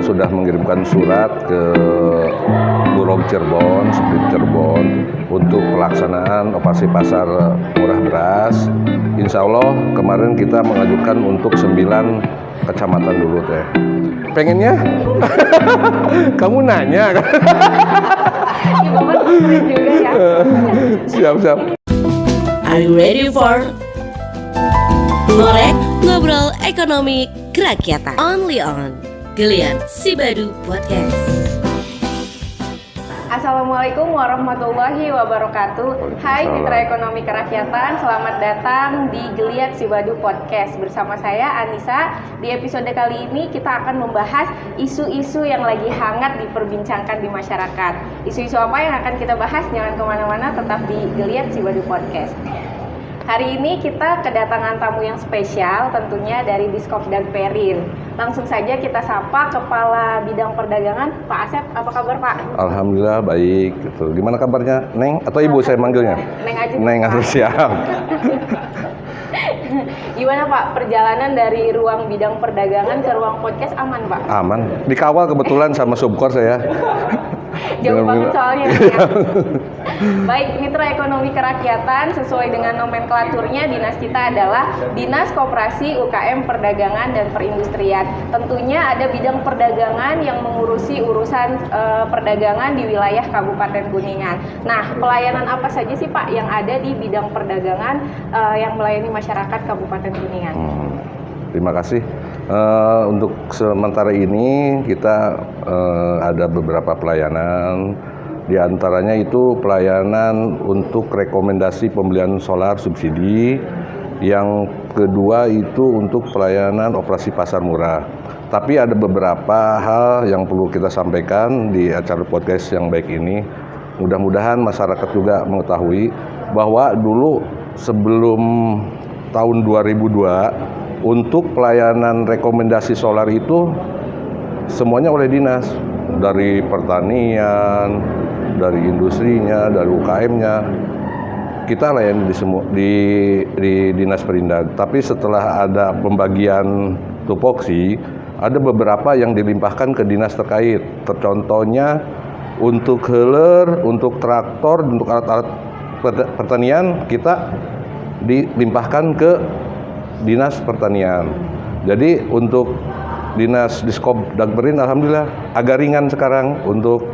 kita sudah mengirimkan surat ke Bulog Cirebon, Subdit Cirebon untuk pelaksanaan operasi pasar murah beras. Insya Allah kemarin kita mengajukan untuk 9 kecamatan dulu teh. Pengennya? Kamu nanya kan? Ya, Bapak keren juga ya. Siap. Are you ready for Ngorek Ngobrol Ekonomi Kerakyatan? Only on Geliat Sibadu Podcast. Assalamualaikum warahmatullahi wabarakatuh. Hai Mitra Ekonomi Kerakyatan, selamat datang di Geliat Sibadu Podcast. Bersama saya Anissa. Di episode kali ini kita akan membahas isu-isu yang lagi hangat diperbincangkan di masyarakat. Isu-isu apa yang akan kita bahas? Jangan kemana-mana, tetap di Geliat Sibadu Podcast. Hari ini kita kedatangan tamu yang spesial, tentunya dari Diskopdag Perin. Langsung saja kita sapa Kepala Bidang Perdagangan, Pak Asep. Apa kabar, Pak? Alhamdulillah baik. Gitu. Gimana kabarnya, Neng? Atau Ibu saya manggilnya? Neng aja. Neng, siap. Gimana Pak, perjalanan dari ruang bidang perdagangan ke ruang podcast aman Pak? Aman. Dikawal kebetulan sama subkor saya. Jauh banget soalnya ya. Baik, Mitra Ekonomi Kerakyatan, sesuai dengan nomenklaturnya, dinas kita adalah Dinas Koperasi UKM Perdagangan dan Perindustrian. Tentunya ada bidang perdagangan yang mengurusi urusan perdagangan di wilayah Kabupaten Kuningan. Nah, pelayanan apa saja sih Pak yang ada di bidang perdagangan yang melayani masyarakat Kabupaten Kuningan? Terima kasih. Untuk sementara ini kita ada beberapa pelayanan. Di antaranya itu pelayanan untuk rekomendasi pembelian solar subsidi. Yang kedua itu untuk pelayanan operasi pasar murah. Tapi ada beberapa hal yang perlu kita sampaikan di acara podcast yang baik ini. Mudah-mudahan masyarakat juga mengetahui bahwa dulu sebelum tahun 2002 untuk pelayanan rekomendasi solar itu semuanya oleh dinas, dari pertanian, dari industrinya, dari UKM-nya. Kita layani di dinas Perindak. Tapi setelah ada pembagian tupoksi, ada beberapa yang dilimpahkan ke dinas terkait. Tercontohnya untuk heuler, untuk traktor, untuk alat-alat pertanian kita dilimpahkan ke Dinas Pertanian. Jadi untuk Dinas Diskopdag Perin alhamdulillah agak ringan sekarang untuk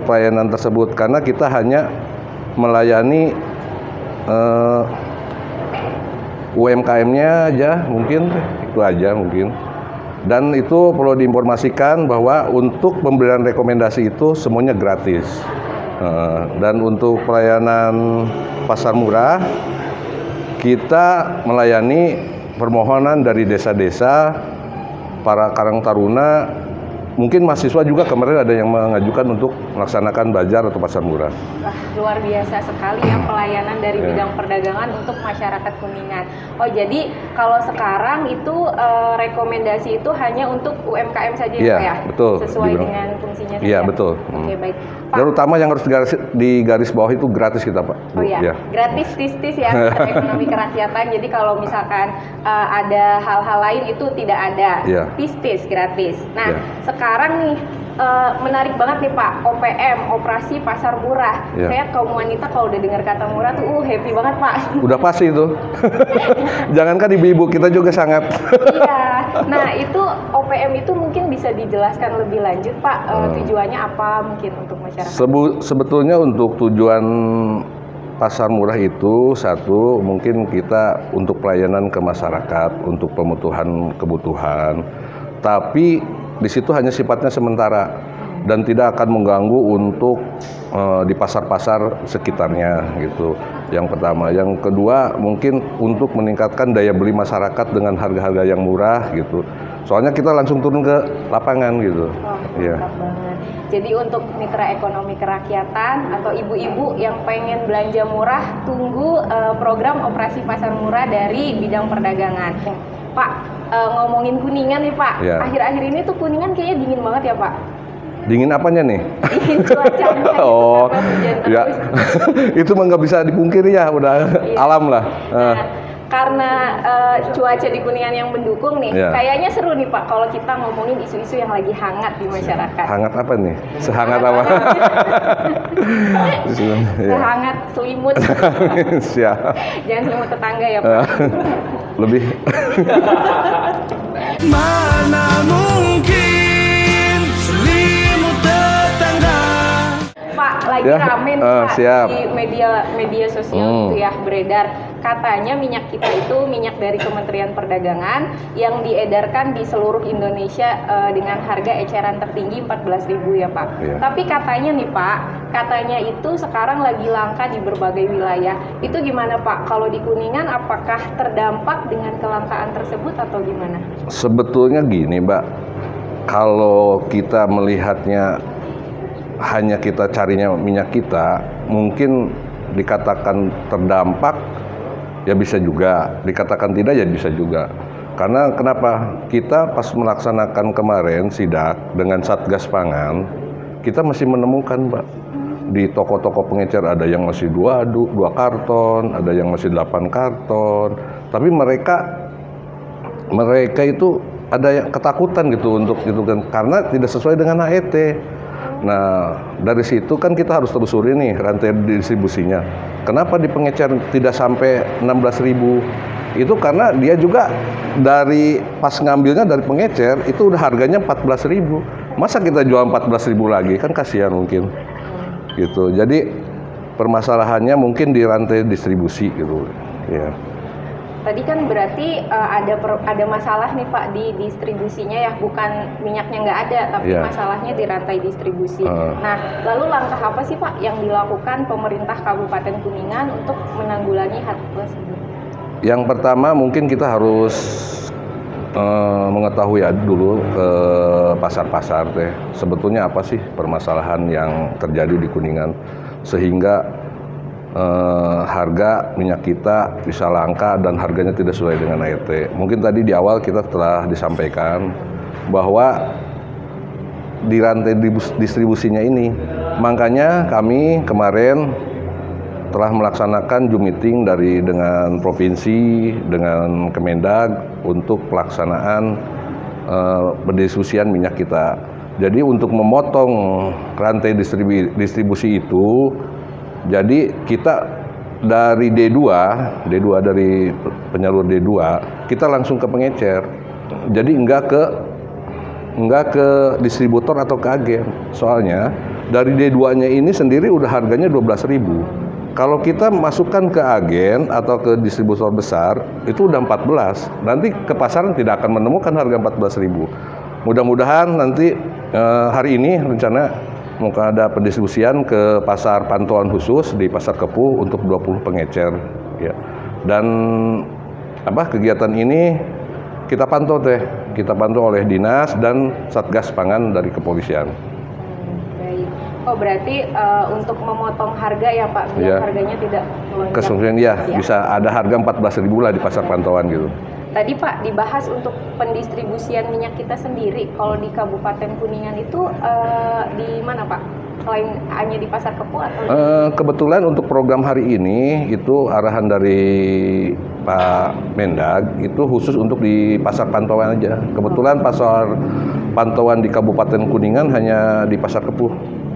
pelayanan tersebut, karena kita hanya melayani UMKM-nya aja, mungkin itu aja mungkin. Dan itu perlu diinformasikan bahwa untuk pemberian rekomendasi itu semuanya gratis. Dan untuk pelayanan pasar murah kita melayani permohonan dari desa-desa, para karang taruna, mungkin mahasiswa juga kemarin ada yang mengajukan untuk melaksanakan bazar atau pasar murah. Wah, luar biasa sekali ya pelayanan dari bidang perdagangan untuk masyarakat Kuningan. Oh, jadi kalau sekarang itu rekomendasi itu hanya untuk UMKM saja ya, Pak ya? Betul. Sesuai dengan fungsinya saja. Iya, betul. Oke, baik. Pak, terutama yang harus di garis bawah itu gratis kita, Pak. Oh iya, gratis tis-tis ya ekonomi kerakyatan. Jadi kalau misalkan ada hal-hal lain itu tidak ada, tis-tis gratis. Nah, sekarang nih menarik banget nih Pak, OPM, operasi pasar murah. Saya kaum wanita kalau udah dengar kata murah tuh happy banget Pak. Udah pasti itu. Jangankan ibu-ibu, kita juga sangat. Iya. Nah, itu OPM itu mungkin bisa dijelaskan lebih lanjut Pak, tujuannya apa mungkin untuk masyarakat? Sebetulnya untuk tujuan pasar murah itu satu, mungkin kita untuk pelayanan ke masyarakat, untuk pemenuhan kebutuhan. Tapi di situ hanya sifatnya sementara dan tidak akan mengganggu untuk di pasar-pasar sekitarnya gitu. Yang pertama, yang kedua mungkin untuk meningkatkan daya beli masyarakat dengan harga-harga yang murah gitu. Soalnya kita langsung turun ke lapangan gitu. Mantap banget. Jadi untuk mitra ekonomi kerakyatan atau ibu-ibu yang pengen belanja murah, tunggu program operasi pasar murah dari bidang perdagangan. Pak, ngomongin Kuningan nih Pak, akhir-akhir ini tuh Kuningan kayaknya dingin banget ya Pak? Dingin apanya nih? Dingin cuacanya. Oh, ya. Itu mah nggak bisa dipungkiri ya, udah alam lah. Nah, karena cuaca di Kuningan yang mendukung nih, Ya. kayaknya seru nih Pak kalau kita ngomongin isu-isu yang lagi hangat di masyarakat. Hangat apa nih? Sehangat apa? Ya. Sehangat selimut. Siap. Jangan selimut tetangga ya Pak. Lebih. Mana mungkin selimut tetangga. Pak, lagi Ya, rame nih Pak siap. di media sosial gitu ya beredar. Katanya minyak kita itu minyak dari Kementerian Perdagangan yang diedarkan di seluruh Indonesia dengan harga eceran tertinggi 14.000 ya Pak. Iya. Tapi katanya nih Pak, katanya itu sekarang lagi langka di berbagai wilayah. Itu gimana Pak? Kalau di Kuningan apakah terdampak dengan kelangkaan tersebut atau gimana? Sebetulnya gini, Mbak. Kalau kita melihatnya hanya kita carinya minyak kita, mungkin dikatakan terdampak ya bisa juga, dikatakan tidak ya bisa juga. Karena kenapa? Kita pas melaksanakan kemarin sidak dengan Satgas Pangan, kita masih menemukan, Mbak, di toko-toko pengecer ada yang masih 2 karton, ada yang masih 8 karton. Tapi mereka itu ada yang ketakutan gitu untuk itu kan, karena tidak sesuai dengan HET. Nah, dari situ kan kita harus telusuri nih rantai distribusinya. Kenapa di pengecer tidak sampai 16.000? Itu karena dia juga dari pas ngambilnya dari pengecer itu udah harganya 14.000. Masa kita jual 14.000 lagi? Kan kasihan mungkin. Gitu. Jadi permasalahannya mungkin di rantai distribusi gitu. Ya. Tadi kan berarti ada masalah nih Pak di distribusinya ya, bukan minyaknya nggak ada, tapi Iya. masalahnya di rantai distribusi. Nah, lalu langkah apa sih Pak yang dilakukan pemerintah Kabupaten Kuningan untuk menanggulangi hal tersebut? Yang pertama mungkin kita harus mengetahui dulu ke pasar-pasar teh sebetulnya apa sih permasalahan yang terjadi di Kuningan sehingga harga minyak kita bisa langka dan harganya tidak sesuai dengan HET. Mungkin tadi di awal kita telah disampaikan bahwa di rantai distribusinya ini, makanya kami kemarin telah melaksanakan Zoom meeting dengan provinsi, dengan Kemendag untuk pelaksanaan pendistribusian minyak kita. Jadi untuk memotong rantai distribusi itu, jadi kita dari D2 dari penyalur D2, kita langsung ke pengecer. Jadi enggak ke distributor atau ke agen. Soalnya dari D2-nya ini sendiri udah harganya 12.000. Kalau kita masukkan ke agen atau ke distributor besar, itu udah 14. Nanti ke pasaran tidak akan menemukan harga 14.000. Mudah-mudahan nanti hari ini rencana mau ada pendistribusian ke pasar pantauan khusus di Pasar Kepuh untuk 20 pengecer ya. Dan kegiatan ini kita pantau oleh dinas dan Satgas Pangan dari kepolisian. Baik. Oh berarti untuk memotong harga ya Pak, biar Ya. harganya tidak melonjak. Kemudian ya bisa ada harga 14.000 lah di pasar pantauan gitu. Tadi Pak dibahas untuk pendistribusian minyak kita sendiri. Kalau di Kabupaten Kuningan itu di mana Pak? Selain hanya di Pasar Kepuh atau? Kebetulan untuk program hari ini itu arahan dari Pak Mendag itu khusus untuk di pasar pantauan aja. Kebetulan pasar pantauan di Kabupaten Kuningan hanya di Pasar Kepuh,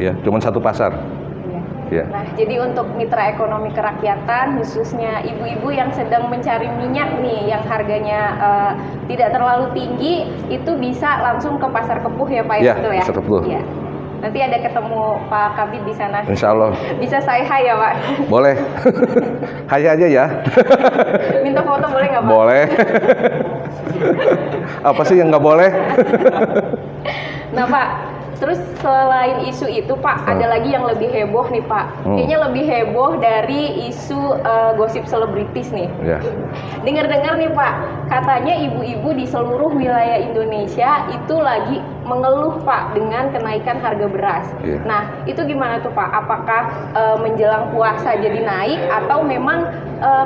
ya, cuma satu pasar. Ya. Nah, jadi untuk mitra ekonomi kerakyatan, khususnya ibu-ibu yang sedang mencari minyak nih, yang harganya tidak terlalu tinggi, itu bisa langsung ke Pasar Kepuh ya Pak, Ya, betul ya? Pasar Kepuh. Ya. Nanti ada ketemu Pak Kabid di sana. Insya Allah. Bisa say hi ya Pak? Boleh. Hai aja ya. Minta foto boleh nggak Pak? Boleh. Apa sih yang nggak boleh? Nah Pak, terus selain isu itu Pak, ada lagi yang lebih heboh nih Pak. Kayaknya lebih heboh dari isu gosip selebritis nih. Ya. Dengar-dengar nih Pak, katanya ibu-ibu di seluruh wilayah Indonesia itu lagi mengeluh Pak dengan kenaikan harga beras. Iya. Nah, itu gimana tuh Pak? Apakah menjelang puasa jadi naik atau memang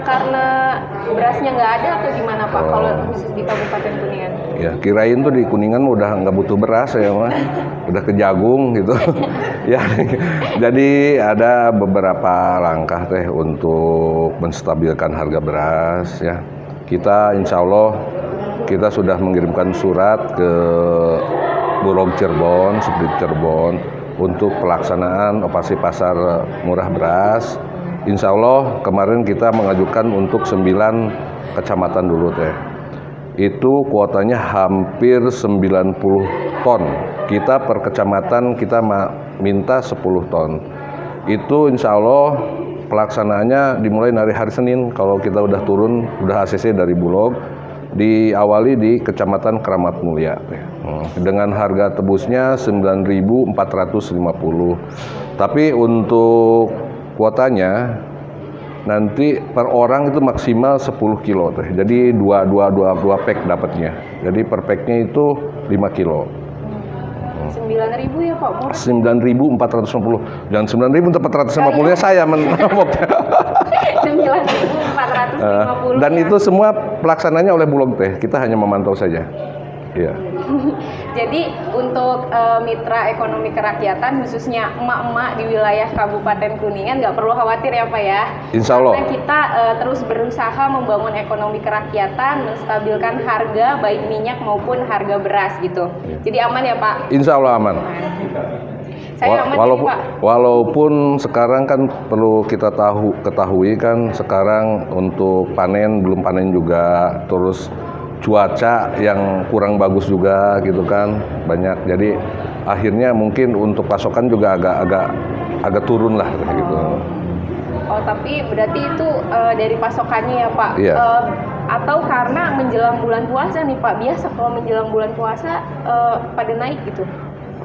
karena berasnya nggak ada atau gimana Pak? Kalau khusus di Kabupaten Kuningan? Ya, kirain tuh di Kuningan udah nggak butuh beras ya mah, udah ke jagung gitu. Ya, jadi ada beberapa langkah teh untuk menstabilkan harga beras ya. Kita insya Allah kita sudah mengirimkan surat ke Bulog Cirebon, Subdit Cirebon untuk pelaksanaan operasi pasar murah beras. Insya Allah kemarin kita mengajukan untuk 9 kecamatan dulu teh. Itu kuotanya hampir 90 ton. Kita per kecamatan kita minta 10 ton. Itu insya Allah pelaksanaannya dimulai dari hari Senin. Kalau kita udah turun, udah ACC dari Bulog, diawali di Kecamatan Keramat Mulia dengan harga tebusnya 9.450. Tapi untuk kuotanya nanti per orang itu maksimal 10 kilo teh. Jadi 2 pack dapatnya. Jadi per packnya itu 5 kilo. 9.000 ya Pak, murah. 9.450. Dan 9.450 nya saya menambah. 9.450. Dan ya. itu semua pelaksananya oleh Bulog teh. Kita hanya memantau saja. Iya. Jadi untuk mitra ekonomi kerakyatan khususnya emak-emak di wilayah Kabupaten Kuningan nggak perlu khawatir ya Pak ya. Insya Allah. Karena kita terus berusaha membangun ekonomi kerakyatan, menstabilkan harga baik minyak maupun harga beras gitu. Jadi aman ya Pak? Insya Allah aman. Saya aman walaupun, Pak. walaupun sekarang kan perlu kita ketahui kan sekarang untuk panen belum panen juga, terus cuaca yang kurang bagus juga gitu kan banyak. Jadi akhirnya mungkin untuk pasokan juga agak turun lah gitu. Oh tapi berarti itu dari pasokannya ya Pak? Iya. Atau karena menjelang bulan puasa nih Pak? Biasa kalau menjelang bulan puasa pada naik gitu?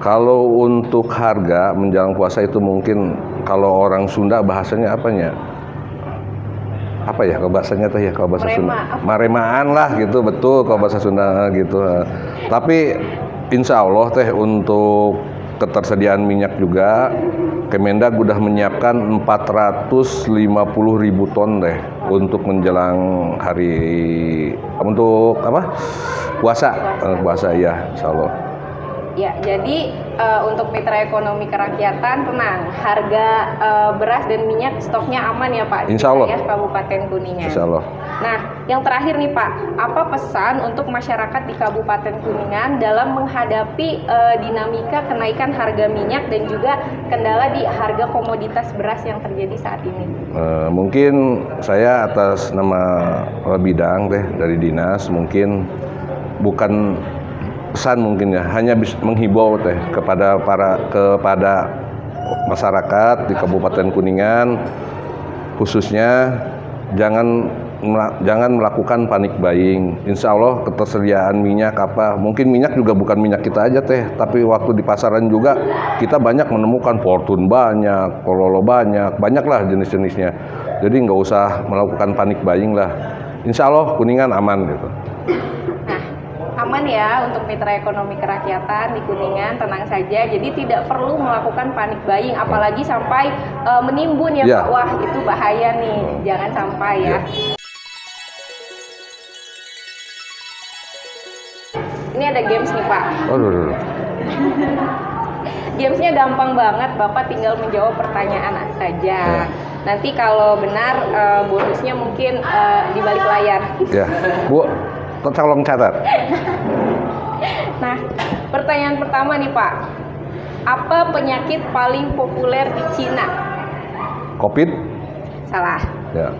Kalau untuk harga menjelang puasa itu mungkin kalau orang Sunda bahasanya apanya? Apa ya kalau bahasanya tuh ya kalau bahasa Sunda? Maremaan lah gitu, betul kalau bahasa Sunda gitu. Tapi insya Allah teh untuk ketersediaan minyak juga Kemendag udah menyiapkan 450.000 ton deh untuk menjelang hari untuk apa? Puasa ya, insya Allah. Ya, jadi untuk mitra ekonomi kerakyatan tenang, harga beras dan minyak stoknya aman ya Pak? Insya Allah. Di wilayah Kabupaten Kuningan. Insya Allah. Nah, yang terakhir nih Pak, apa pesan untuk masyarakat di Kabupaten Kuningan dalam menghadapi dinamika kenaikan harga minyak dan juga kendala di harga komoditas beras yang terjadi saat ini? Mungkin saya atas nama bidang dari dinas mungkin bukan pesan mungkin ya, hanya menghibau kepada masyarakat di Kabupaten Kuningan khususnya jangan melakukan panik buying. Insya Allah ketersediaan minyak mungkin minyak juga bukan minyak kita aja tapi waktu di pasaran juga kita banyak menemukan Fortune banyak, Kololo banyak lah jenis-jenisnya. Jadi nggak usah melakukan panik buying lah. Insya Allah Kuningan aman gitu. Aman ya untuk mitra ekonomi kerakyatan di Kuningan, tenang saja. Jadi tidak perlu melakukan panik buying, apalagi sampai menimbun ya Pak. Wah itu bahaya nih, jangan sampai ya. Ini ada games nih Pak. Gamesnya gampang banget, Bapak tinggal menjawab pertanyaan saja. Nanti kalau benar bonusnya mungkin di balik layar. Ya, Bu. Tolong catat. Nah, pertanyaan pertama nih Pak, apa penyakit paling populer di Cina? Covid? Salah. Ya.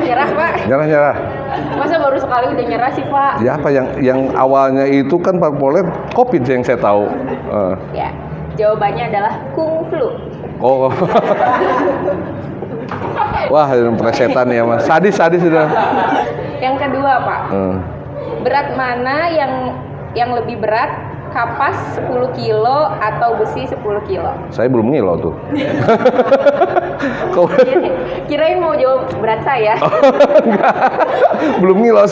Nyerah Pak? Nyerah. Masa baru sekali udah nyerah sih Pak? Ya apa yang awalnya itu kan populer Covid yang saya tahu. Ya, jawabannya adalah Kung Flu. Oh. Wah, presetan ya Mas. Sadis sudah. Yang kedua Pak, berat mana yang lebih berat kapas 10 kilo atau besi 10 kilo? Saya belum ngilo tuh. Kau Kirain mau jawab berat saya. belum ngilo.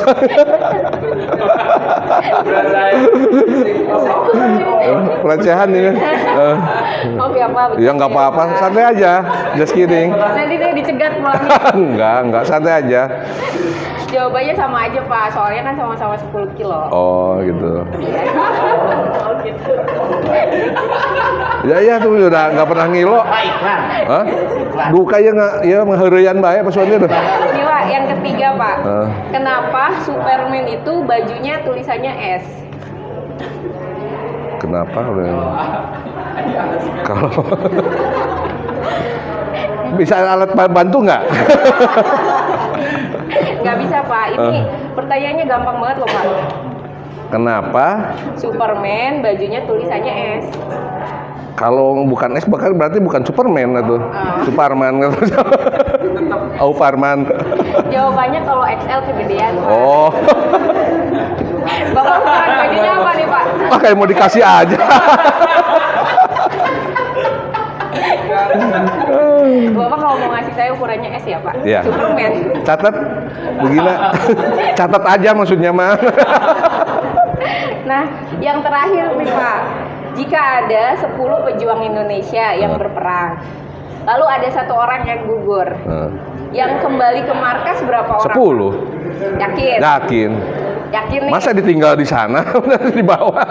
Pelecehan ini. Maaf ya Pak. Ya nggak apa-apa, santai aja. Just kidding. Nanti saya dicegat pulangnya. Enggak santai aja. Jawabannya sama aja Pak, soalnya kan sama-sama 10 kilo. Oh gitu. Oh gitu. Ya tuh udah nggak pernah ngilo. Hah? Duka ya nggak, ya mengherian bae pas waktu itu. Ini Pak, yang ketiga Pak. Ah. Kenapa Superman itu bajunya tulisannya S? Kenapa? Kalau bisa alat bantu nggak? Nggak bisa Pak, ini pertanyaannya gampang banget loh Pak. Kenapa? Superman bajunya tulisannya S. Kalau bukan S berarti bukan Superman atau Superman gitu. Oh Parman. Jawabannya kalau XL kegedean Pak. Oh, Bapak ukuran bajunya apa nih Pak? kayak mau dikasih aja. Bapak kalau mau ngasih saya ukurannya S ya Pak? Iya. Superman. Catat, begini. Catat aja maksudnya mah. Nah, yang terakhir nih Pak, jika ada 10 pejuang Indonesia yang berperang, lalu ada 1 orang yang gugur, yang kembali ke markas berapa orang? 10. Yakin? Yakin. Yakin nih? Masa ditinggal di sana, udah di bawah.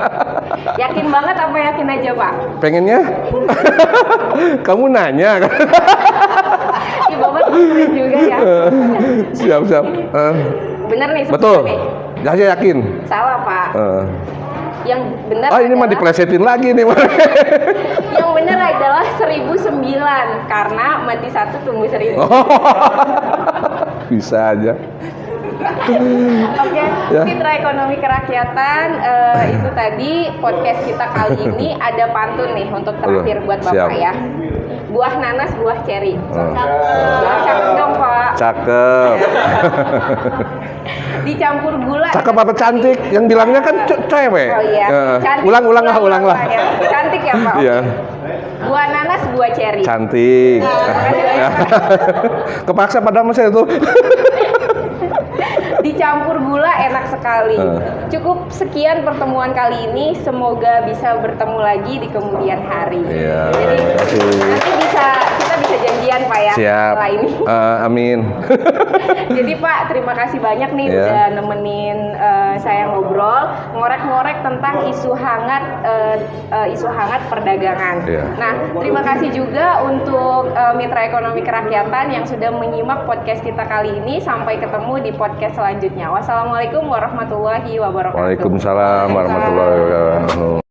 Yakin banget apa yakin aja Pak? Pengennya? Kamu nanya kan? Ih, Bapak keren juga ya. Siap. Bener nih, 10 Betul. nih. Saya yakin. Salah Pak. Yang benar Ini mah adalah- diplesetin lagi nih. Yang benar adalah 1009 karena mati 1 tumbuh 1000. Bisa aja. Oke, Ya. Mitra Ekonomi Kerakyatan itu tadi podcast kita kali ini ada pantun nih untuk terakhir buat Bapak Siap. ya. Buah nanas, buah ceri. Oh. Cakep dong Pak. Cakep. Dicampur gula. Cakep apa cantik? Yang bilangnya kan cewek. Oh iya. Cantik. Ulang lah. Pak, ya. Cantik ya Pak. Iya. Buah nanas, buah ceri. Cantik. Makasih banyak, Pak. Kepaksa pada masa itu. Dicampur gula enak sekali. Cukup sekian pertemuan kali ini. Semoga bisa bertemu lagi di kemudian hari. Iya. Jadi nanti kita bisa janjian Pak ya Siap. setelah ini. Amin. Jadi Pak, terima kasih banyak nih Iya. udah nemenin saya ngobrol, ngorek-ngorek tentang isu hangat perdagangan. Iya. Nah, terima kasih juga untuk Mitra Ekonomi Kerakyatan yang sudah menyimak podcast kita kali ini. Sampai ketemu di podcast selanjutnya. Wassalamualaikum warahmatullahi wabarakatuh. Waalaikumsalam warahmatullahi wabarakatuh.